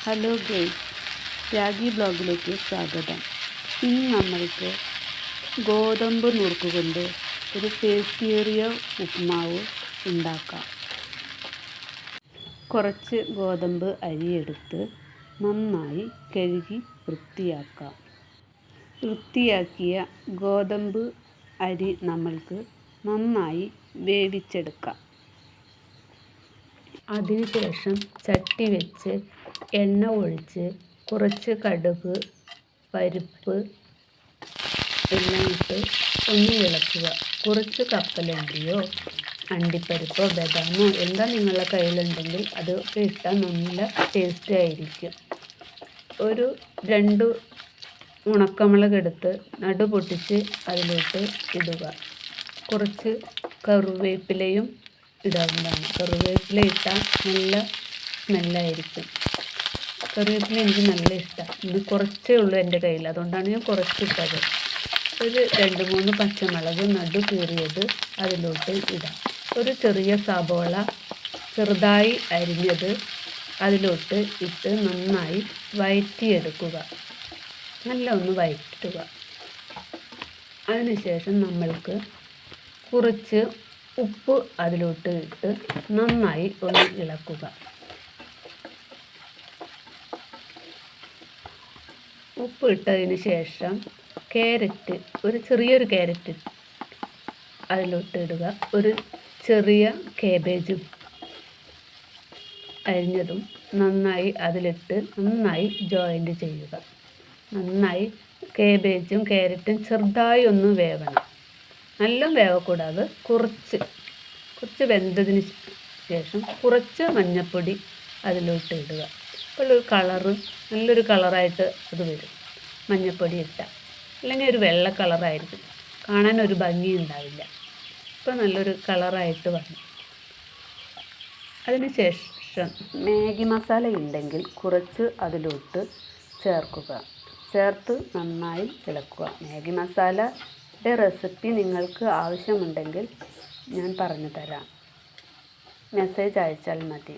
Hello guys, ragi ബ്ലോഗിലേക്ക് സ്വാഗതം. ഇന്ന് നമ്മൾക്ക് ഗോതമ്പ് നുറുക്കുകൊണ്ട് ഒരു ടേസ്റ്റിയേറിയ ഉപ്പുമാവ് ഉണ്ടാക്കാം. കുറച്ച് ഗോതമ്പ് അരിയെടുത്ത് നന്നായി കഴുകി വൃത്തിയാക്കാം. വൃത്തിയാക്കിയ ഗോതമ്പ് അരി നമ്മൾക്ക് നന്നായി വേവിച്ചെടുക്കാം. അതിനുശേഷം ചട്ടി വെച്ച് എണ്ണ ഒഴിച്ച് കുറച്ച് കടുക്, പരിപ്പ് എല്ലാം ഇട്ട് ഒന്ന് ഇളക്കുക. കുറച്ച് കപ്പലണ്ടിയോ അണ്ടിപ്പരിപ്പോ ബദാമോ എന്താ നിങ്ങളുടെ കയ്യിലുണ്ടെങ്കിൽ അതൊക്കെ ഇട്ടാൽ നല്ല ടേസ്റ്റ് ആയിരിക്കും. ഒരു 2 ഉണക്കമുളക് എടുത്ത് നടു പൊട്ടിച്ച് അതിലോട്ട് ഇടുക. കുറച്ച് കറിവേപ്പിലയും ഇടാവുന്നതാണ്. കറിവേപ്പില ഇട്ടാൽ നല്ല സ്മെല്ലായിരിക്കും. കറിവേപ്പില എനിക്ക് നല്ല ഇഷ്ടമാണ്. ഇത് കുറച്ചേ ഉള്ളൂ എൻ്റെ കയ്യിൽ, അതുകൊണ്ടാണ് ഞാൻ കുറച്ചിട്ടത്. ഒരു 2-3 പച്ചമുളക് നടു കീറിയത് അതിലോട്ട് ഇടാം. ഒരു ചെറിയ സബോള ചെറുതായി അരിഞ്ഞത് അതിലോട്ട് ഇട്ട് നന്നായി വഴറ്റിയെടുക്കുക. നല്ല ഒന്ന് വഴറ്റുക. അതിനുശേഷം നമ്മൾക്ക് കുറച്ച് ഉപ്പ് അതിലോട്ട് ഇട്ട് നന്നായി ഒന്ന് ഇളക്കുക. ഉപ്പ് ഇട്ടതിന് ശേഷം ഒരു ചെറിയൊരു ക്യാരറ്റ് അതിലോട്ട് ഇടുക. ഒരു ചെറിയ കാബേജും അരിഞ്ഞതും നന്നായി അതിലിട്ട് നന്നായി ജോയിൻ്റ് ചെയ്യുക. നന്നായി കാബേജും ക്യാരറ്റും ചെറുതായി ഒന്ന് വേവണം. നല്ല വേവക്കൂടാതെ കുറച്ച് വെന്തതിന് ശേഷം കുറച്ച് മഞ്ഞൾപ്പൊടി അതിലോട്ട് ഇടുക. അപ്പോൾ ഒരു നല്ലൊരു കളറായിട്ട് അത് വരും. മഞ്ഞൾപ്പൊടി ഇട്ടാൽ അല്ലെങ്കിൽ ഒരു വെള്ള കളറായിരിക്കും, കാണാൻ ഒരു ഭംഗി ഉണ്ടാവില്ല. ഇപ്പോൾ നല്ലൊരു കളറായിട്ട് വന്നു. അതിന് ശേഷം മാഗി മസാല ഉണ്ടെങ്കിൽ കുറച്ച് അതിലോട്ട് ചേർത്ത് നന്നായി ഇളക്കുക. മാഗി മസാലയുടെ റെസിപ്പി നിങ്ങൾക്ക് ആവശ്യമുണ്ടെങ്കിൽ ഞാൻ പറഞ്ഞു തരാം. മെസ്സേജ് അയച്ചാൽ മതി.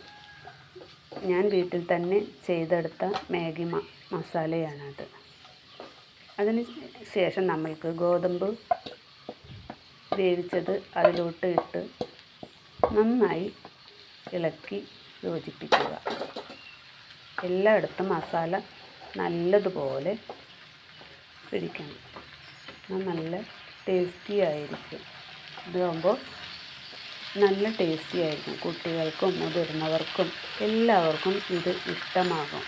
ഞാൻ വീട്ടിൽ തന്നെ ചെയ്തെടുത്ത മാഗി മസാലയാണത്. അതിന് ശേഷം നമ്മൾക്ക് ഗോതമ്പ് വേവിച്ചത് അതിലോട്ട് ഇട്ട് നന്നായി ഇളക്കി യോജിപ്പിക്കുക. എല്ലായിടത്തും മസാല നല്ലതുപോലെ പിടിക്കണം. നല്ല ടേസ്റ്റി ആയിരിക്കും. ഇതാകുമ്പോൾ നല്ല ടേസ്റ്റി ആയിരിക്കും. കുട്ടികൾക്കും മുതിർന്നവർക്കും എല്ലാവർക്കും ഇത് ഇഷ്ടമാകും.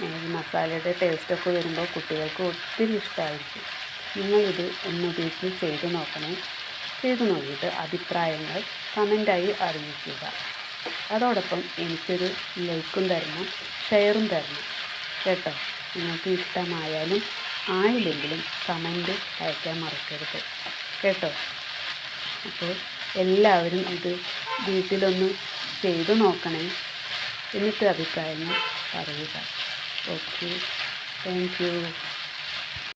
മാഗി മസാലയുടെ ടേസ്റ്റൊക്കെ വരുമ്പോൾ കുട്ടികൾക്ക് ഒത്തിരി ഇഷ്ടമായിരിക്കും. നിങ്ങളിത് ഒന്ന് വീട്ടിൽ ചെയ്ത് നോക്കണേ. ചെയ്ത് നോക്കിയിട്ട് അഭിപ്രായങ്ങൾ കമൻ്റായി അറിയിക്കുക. അതോടൊപ്പം എനിക്കൊരു ലൈക്കും തരണം, ഷെയറും തരണം കേട്ടോ. നിങ്ങൾക്ക് ഇഷ്ടമായാലും ആയില്ലെങ്കിലും കമൻറ്റ് അയക്കാൻ മറക്കരുത് കേട്ടോ. അപ്പോൾ എല്ലാവരും ഇത് വീട്ടിലൊന്ന് ചെയ്തു നോക്കണേ. എന്നിട്ട് അഭിപ്രായങ്ങൾ പറയുക. Okay, thank you.